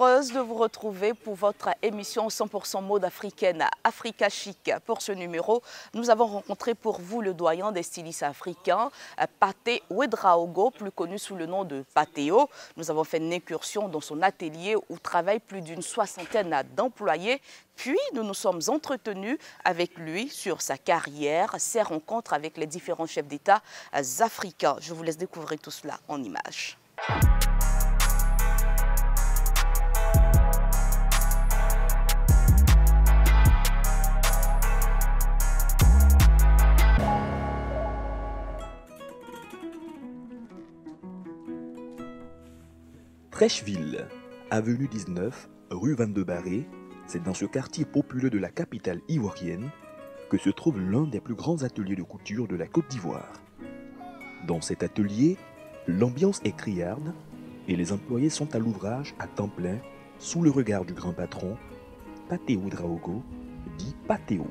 heureuse de vous retrouver pour votre émission 100% mode africaine Africa Chic. Pour ce numéro, nous avons rencontré pour vous le doyen des stylistes africains, Pathé Ouedraogo, plus connu sous le nom de Pathéo. Nous avons fait une incursion dans son atelier où travaillent plus d'une soixantaine d'employés. Puis, nous nous sommes entretenus avec lui sur sa carrière, ses rencontres avec les différents chefs d'État africains. Je vous laisse découvrir tout cela en images. Trècheville, avenue 19, rue 22 Barré, c'est dans ce quartier populeux de la capitale ivoirienne que se trouve l'un des plus grands ateliers de couture de la Côte d'Ivoire. Dans cet atelier, l'ambiance est criarde et les employés sont à l'ouvrage à temps plein sous le regard du grand patron, Pathé Ouedraogo, dit Pathéo.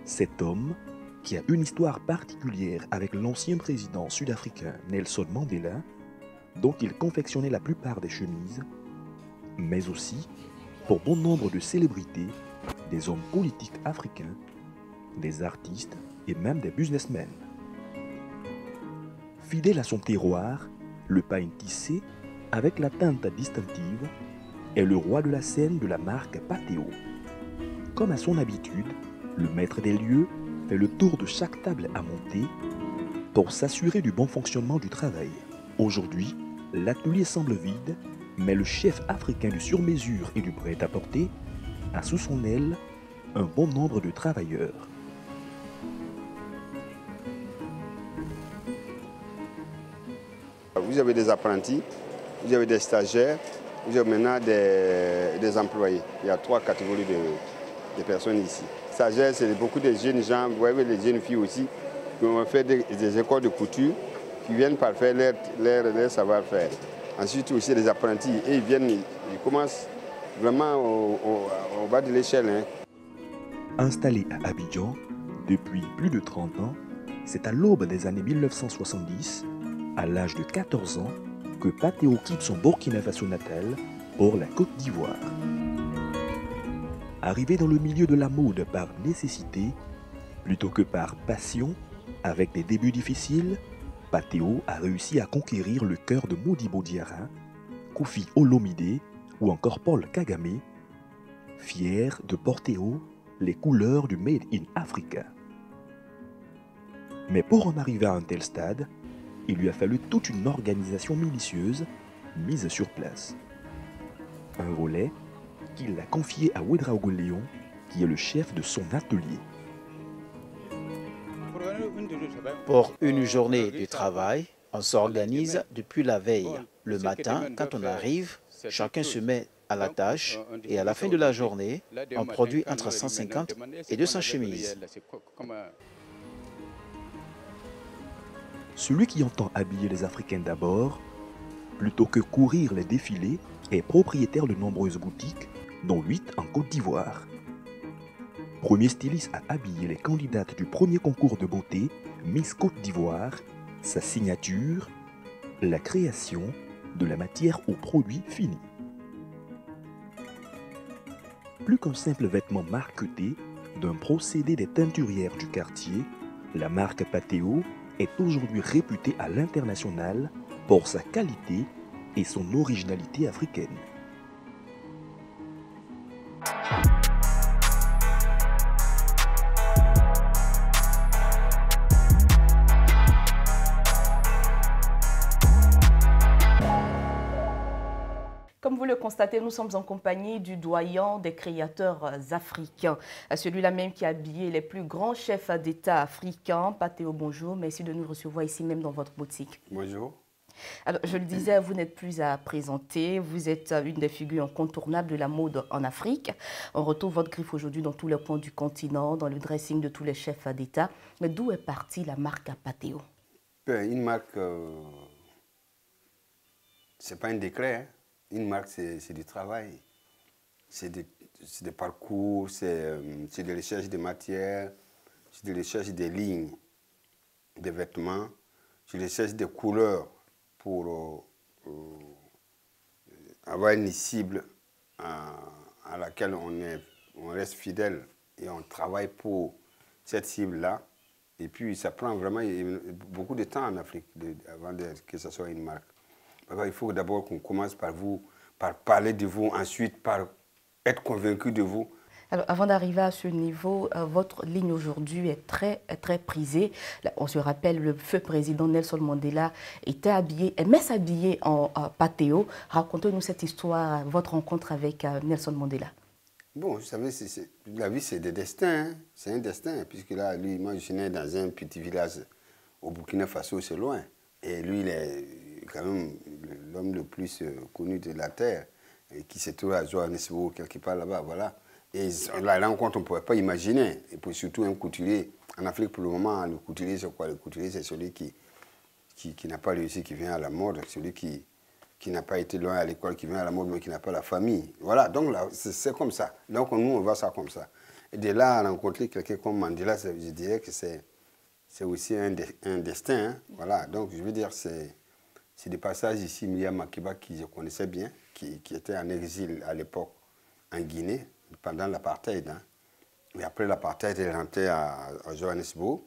Cet homme, qui a une histoire particulière avec l'ancien président sud-africain Nelson Mandela, dont il confectionnait la plupart des chemises, mais aussi pour bon nombre de célébrités, des hommes politiques africains, des artistes et même des businessmen. Fidèle à son terroir, le pain tissé, avec la teinte distinctive, est le roi de la scène de la marque Pathéo. Comme à son habitude, le maître des lieux fait le tour de chaque table à monter pour s'assurer du bon fonctionnement du travail. Aujourd'hui, l'atelier semble vide, mais le chef africain du sur-mesure et du prêt-à-porter a sous son aile un bon nombre de travailleurs. Vous avez des apprentis, vous avez des stagiaires, vous avez maintenant des employés. Il y a 3 catégories de personnes ici. Stagiaires, c'est beaucoup de jeunes gens, vous voyez les jeunes filles aussi, qui ont fait des écoles de couture, qui viennent par faire leur savoir-faire. Ensuite aussi les apprentis, et ils commencent vraiment au bas de l'échelle. Hein. Installé à Abidjan depuis plus de 30 ans, c'est à l'aube des années 1970, à l'âge de 14 ans, que Pathéo quitte son Burkina Faso natal pour la Côte d'Ivoire. Arrivé dans le milieu de la mode par nécessité, plutôt que par passion, avec des débuts difficiles, Pathéo a réussi à conquérir le cœur de Modibo Diarra, Koufi Olomide ou encore Paul Kagame, fier de porter haut les couleurs du Made in Africa. Mais pour en arriver à un tel stade, il lui a fallu toute une organisation minutieuse mise sur place. Un volet qu'il a confié à Ouedraogo Léon, qui est le chef de son atelier. Pour une journée de travail, on s'organise depuis la veille. Le matin, quand on arrive, chacun se met à la tâche et à la fin de la journée, on produit entre 150 et 200 chemises. Celui qui entend habiller les Africains d'abord, plutôt que courir les défilés, est propriétaire de nombreuses boutiques, dont 8 en Côte d'Ivoire. Premier styliste à habiller les candidates du premier concours de beauté Miss Côte d'Ivoire, sa signature, la création de la matière aux produits finis. Plus qu'un simple vêtement marqueté d'un procédé des teinturières du quartier, la marque Pathéo est aujourd'hui réputée à l'international pour sa qualité et son originalité africaine. Comme vous le constatez, nous sommes en compagnie du doyen des créateurs africains, celui-là même qui a habillé les plus grands chefs d'État africains. Pathéo, bonjour, merci de nous recevoir ici même dans votre boutique. Bonjour. Alors, je le disais, vous n'êtes plus à présenter, vous êtes une des figures incontournables de la mode en Afrique. On retrouve votre griffe aujourd'hui dans tous les coins du continent, dans le dressing de tous les chefs d'État. Mais d'où est partie la marque Pathéo? Une marque, c'est pas un décret. Hein. Une marque, c'est du travail. C'est des parcours, c'est de recherche de matières, c'est de recherche des lignes, des vêtements, c'est de recherche des couleurs pour avoir une cible à laquelle on reste fidèle et on travaille pour cette cible-là. Et puis, ça prend vraiment beaucoup de temps en Afrique avant que ce soit une marque. Il faut d'abord qu'on commence par parler de vous, ensuite par être convaincu de vous. Alors, avant d'arriver à ce niveau, votre ligne aujourd'hui est très prisée. On se rappelle, le feu président Nelson Mandela aimait s'habiller en patéo. Racontez-nous cette histoire, votre rencontre avec Nelson Mandela. Bon, vous savez, la vie, c'est des destins. Hein. C'est un destin, puisque là, lui, moi, je suis né dans un petit village au Burkina Faso, c'est loin. Et lui, il est quand même l'homme le plus connu de la Terre, et qui se trouve à Johannesburg, quelque part là-bas, voilà. Et la rencontre, on ne pouvait pas imaginer. Et puis surtout un couturier. En Afrique, pour le moment, le couturier, c'est quoi? Le couturier, c'est celui qui n'a pas réussi, qui vient à la mode. Celui qui n'a pas été loin à l'école, qui vient à la mode, mais qui n'a pas la famille. Voilà, donc là, c'est comme ça. Donc nous, on voit ça comme ça. Et de là à rencontrer quelqu'un comme Mandela, je dirais que c'est aussi un destin. Hein. Voilà, donc je veux dire, c'est des passages ici, Myriam Makeba, qui je connaissais bien, qui était en exil à l'époque en Guinée, pendant l'apartheid. Hein. Et après l'apartheid, elle rentrait à Johannesburg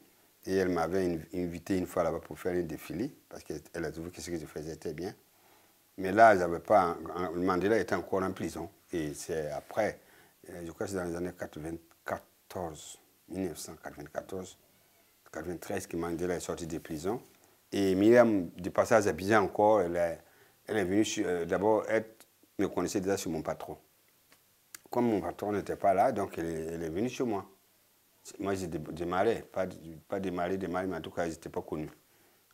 et elle m'avait invité une fois là-bas pour faire un défilé parce qu'elle a trouvé que ce que je faisais était bien. Mais là, j'avais pas. Mandela était encore en prison. Et c'est après, je crois que c'est dans les années 1994, 93 que Mandela est sorti de prison. Et Myriam, du passage à Abidjan encore, elle est venue d'abord, elle me connaissait déjà sur mon patron. Comme mon patron n'était pas là, donc elle est venue chez moi. Moi, j'ai démarré, pas démarré, mais en tout cas, je n'étais pas connu.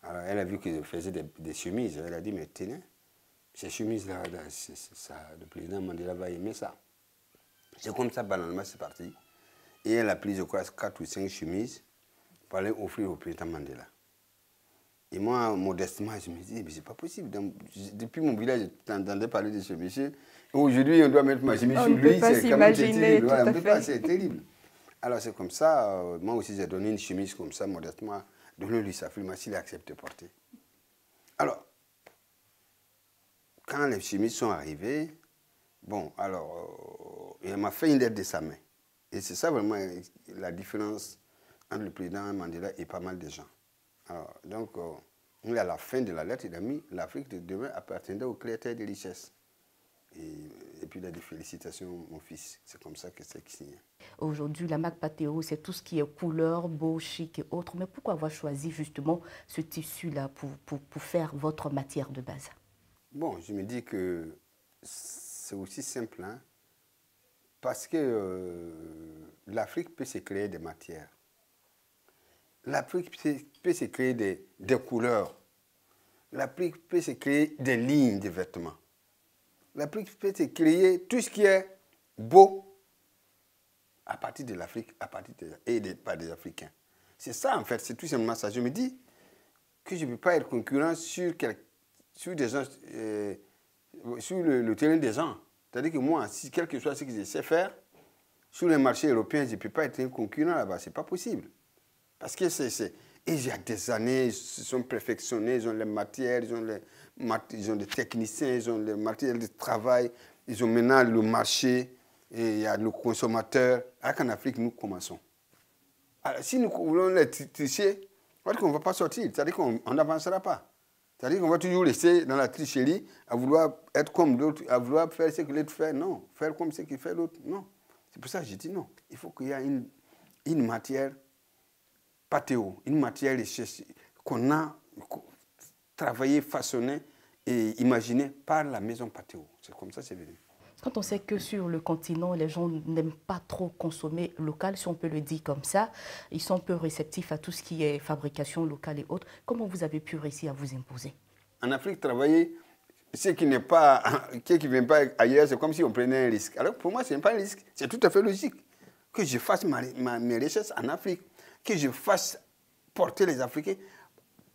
Alors, elle a vu que je faisais des chemises. Elle a dit, mais tenez, ces chemises-là, le président Mandela va aimer ça. C'est comme ça, banalement, c'est parti. Et elle a pris, je crois, 4 ou 5 chemises pour aller offrir au président Mandela. Et moi, modestement, je me dis, mais c'est pas possible. Donc, depuis mon village, j'entendais parler de ce monsieur. Aujourd'hui, on doit mettre ma chemise sur lui. C'est quand même terrible. Voilà, on ne peut pas, c'est terrible. Alors, c'est comme ça. Moi aussi, j'ai donné une chemise comme ça, modestement. Donné-lui sa firme, s'il accepte de porter. Alors, quand les chemises sont arrivées, bon, alors, il m'a fait une lettre de sa main. Et c'est ça vraiment la différence entre le président Mandela et pas mal de gens. Alors, donc, à la fin de la lettre, il a mis l'Afrique de demain appartiendrait aux créateurs de richesses. Et puis il a dit félicitations, mon fils. C'est comme ça que c'est signé. Aujourd'hui, la marque Patéo, c'est tout ce qui est couleur, beau, chic et autres. Mais pourquoi avoir choisi justement ce tissu-là pour faire votre matière de base? Bon, je me dis que c'est aussi simple, hein, parce que l'Afrique peut se créer des matières. L'Afrique peut se créer des couleurs. L'Afrique peut se créer des lignes de vêtements. L'Afrique peut se créer tout ce qui est beau à partir de l'Afrique, par des Africains. C'est ça, en fait, c'est tout simplement ça. Je me dis que je ne peux pas être concurrent sur des gens, sur le terrain des gens. C'est-à-dire que moi, si quel que soit ce que je sais faire, sur les marchés européens, je ne peux pas être un concurrent là-bas. Ce n'est pas possible. Parce que il y a des années, ils se sont perfectionnés, ils ont les matières, ils ont des techniciens, ils ont les matériels de travail, ils ont maintenant le marché, et il y a le consommateur. Alors qu'en Afrique, nous commençons. Alors, si nous voulons les tricher, on ne va pas sortir, c'est-à-dire qu'on n'avancera pas. C'est-à-dire qu'on va toujours rester dans la tricherie, à vouloir être comme d'autres, à vouloir faire ce que l'autre fait. Non, faire comme ce qu'il fait l'autre, non. C'est pour ça que j'ai dit non. Il faut qu'il y ait une matière Patéo, une matière qu'on a travaillé, façonné et imaginé par la maison Patéo. C'est comme ça que c'est venu. Quand on sait que sur le continent, les gens n'aiment pas trop consommer local, si on peut le dire comme ça, ils sont peu réceptifs à tout ce qui est fabrication locale et autres. Comment vous avez pu réussir à vous imposer? En Afrique, travailler, ce qui ne vient pas ailleurs, c'est comme si on prenait un risque. Alors pour moi, ce n'est pas un risque, c'est tout à fait logique que je fasse mes recherches en Afrique, que je fasse porter les Africains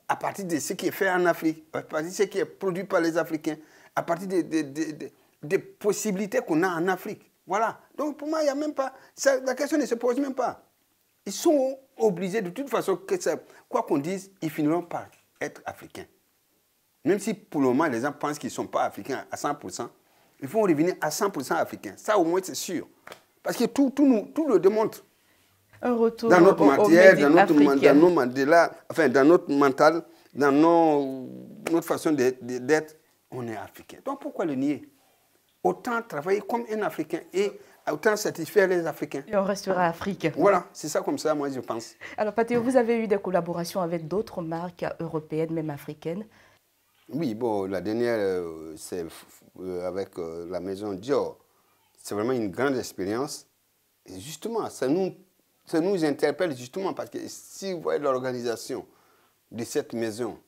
à partir de ce qui est fait en Afrique, à partir de ce qui est produit par les Africains, à partir des possibilités qu'on a en Afrique. Voilà. Donc pour moi, il n'y a même pas... la question ne se pose même pas. Ils sont obligés de toute façon, quoi qu'on dise, ils finiront par être africains. Même si pour le moment, les gens pensent qu'ils ne sont pas africains à 100%, ils vont revenir à 100% africains. Ça, au moins, c'est sûr. Parce que tout le démontre. Un retour dans notre matière, dans nos mandats, enfin, dans notre mental, dans notre façon d'être, on est africain. Donc, pourquoi le nier? Autant travailler comme un Africain et autant satisfaire les Africains. Et on restera africain. Voilà, c'est ça comme ça, moi, je pense. Alors, Patheo, vous avez eu des collaborations avec d'autres marques européennes, même africaines? Oui, bon, la dernière, c'est avec la maison Dior. C'est vraiment une grande expérience. Et justement, ça nous interpelle justement parce que si vous voyez l'organisation de cette maison,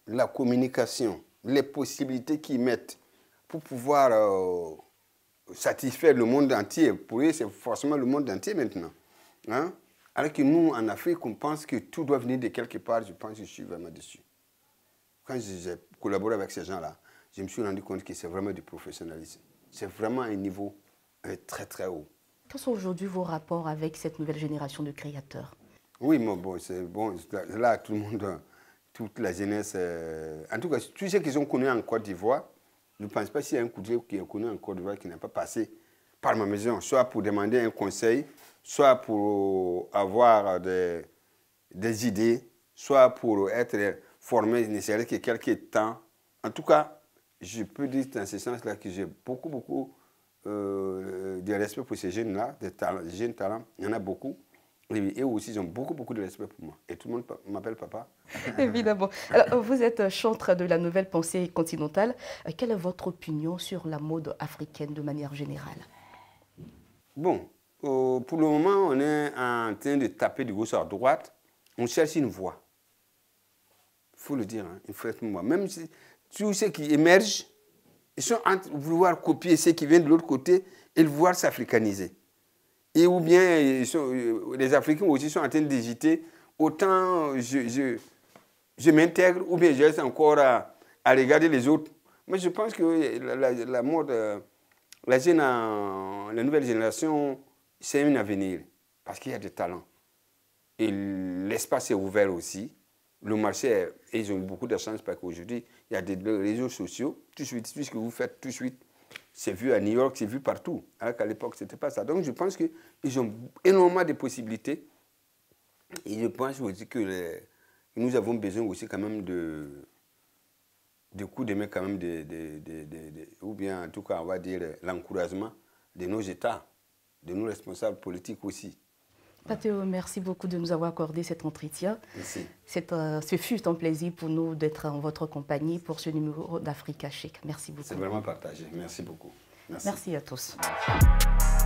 la communication, les possibilités qu'ils mettent pour pouvoir satisfaire le monde entier, pour eux, c'est forcément le monde entier maintenant. Hein? Alors que nous, en Afrique, on pense que tout doit venir de quelque part. Je pense que je suis vraiment dessus. Quand j'ai collaboré avec ces gens-là, je me suis rendu compte que c'est vraiment du professionnalisme. C'est vraiment un niveau très, très haut. Quels sont aujourd'hui vos rapports avec cette nouvelle génération de créateurs? Oui, mais bon, c'est bon. Là, tout le monde, toute la jeunesse, en tout cas, tous ceux qui sont connus en Côte d'Ivoire, je ne pense pas s'il y a un coup de qui est connu en Côte d'Ivoire qui n'a pas passé par ma maison, soit pour demander un conseil, soit pour avoir des idées, soit pour être formé, ne serait-ce que quelques temps. En tout cas, je peux dire dans ce sens-là que j'ai beaucoup de respect pour ces jeunes-là, des jeunes talents. Il y en a beaucoup. Et eux aussi, ils ont beaucoup de respect pour moi. Et tout le monde m'appelle papa. Évidemment. Alors, vous êtes chantre de la nouvelle pensée continentale. Quelle est votre opinion sur la mode africaine de manière générale? Bon, pour le moment, on est en train de taper de gauche à droite. On cherche une voie. Il faut le dire, hein, il faut être moi. Même si tous ceux qui émergent, ils sont en train de vouloir copier ceux qui viennent de l'autre côté et de vouloir s'africaniser. Et ou bien les Africains aussi sont en train d'hésiter. Autant je m'intègre ou bien je reste encore à regarder les autres. Mais je pense que la mode, la nouvelle génération, c'est un avenir. Parce qu'il y a des talents. Et l'espace est ouvert aussi. Le marché, ils ont beaucoup de chance parce qu'aujourd'hui, il y a des réseaux sociaux. Tout de suite, tout ce que vous faites tout de suite, c'est vu à New York, c'est vu partout. Alors qu'à l'époque, ce n'était pas ça. Donc, je pense qu'ils ont énormément de possibilités. Et je pense aussi que nous avons besoin aussi quand même de coups de main quand même, ou bien en tout cas, on va dire, l'encouragement de nos États, de nos responsables politiques aussi. Patheo, merci beaucoup de nous avoir accordé cet entretien. Merci. Ce fut un plaisir pour nous d'être en votre compagnie pour ce numéro d'Africa Chic. Merci beaucoup. C'est vraiment partagé. Merci beaucoup. Merci à tous. Merci.